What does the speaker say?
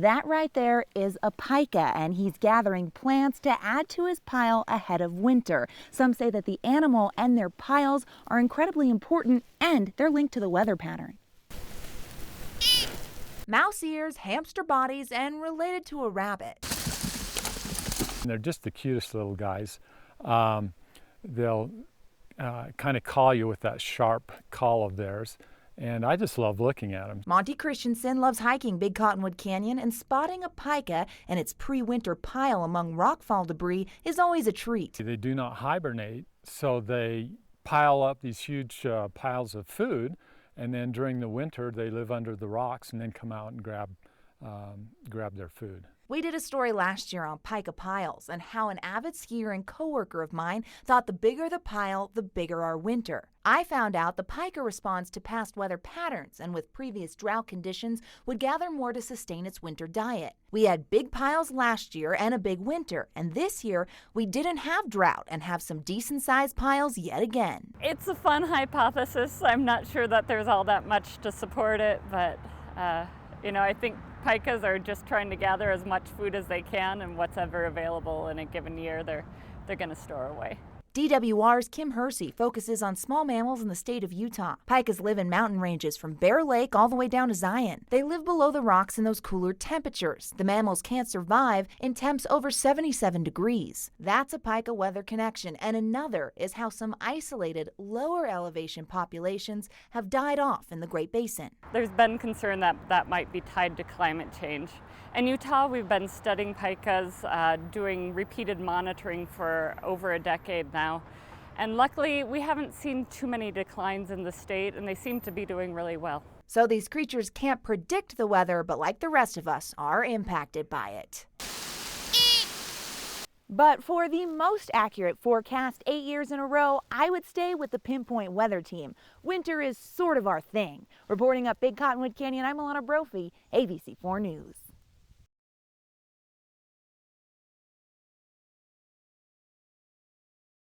That right there is a pika, and he's gathering plants to add to his pile ahead of winter. Some say that the animal and their piles are incredibly important, and they're linked to the weather pattern. Mouse ears, hamster bodies, and related to a rabbit. They're just the cutest little guys. They'll kind of call you with that sharp call of theirs, and I just love looking at them. Monty Christensen loves hiking Big Cottonwood Canyon, and spotting a pika and its pre-winter pile among rockfall debris is always a treat. They do not hibernate, so they pile up these huge piles of food, and then during the winter they live under the rocks and then come out and grab their food. We did a story last year on pika piles and how an avid skier and coworker of mine thought the bigger the pile, the bigger our winter. I found out the pika responds to past weather patterns and with previous drought conditions would gather more to sustain its winter diet. We had big piles last year and a big winter, and this year we didn't have drought and have some decent-sized piles yet again. It's a fun hypothesis. I'm not sure that there's all that much to support it, but I think pikas are just trying to gather as much food as they can, and what's ever available in a given year, they're going to store away. DWR's Kim Hersey focuses on small mammals in the state of Utah. Pikas live in mountain ranges from Bear Lake all the way down to Zion. They live below the rocks in those cooler temperatures. The mammals can't survive in temps over 77 degrees. That's a pika weather connection, and another is how some isolated, lower elevation populations have died off in the Great Basin. There's been concern that might be tied to climate change. In Utah, we've been studying pikas, doing repeated monitoring for over a decade now. And luckily, we haven't seen too many declines in the state, and they seem to be doing really well. So these creatures can't predict the weather, but like the rest of us, are impacted by it. But for the most accurate forecast 8 years in a row, I would stay with the Pinpoint Weather Team. Winter is sort of our thing. Reporting up Big Cottonwood Canyon, I'm Alana Brophy, ABC4 News.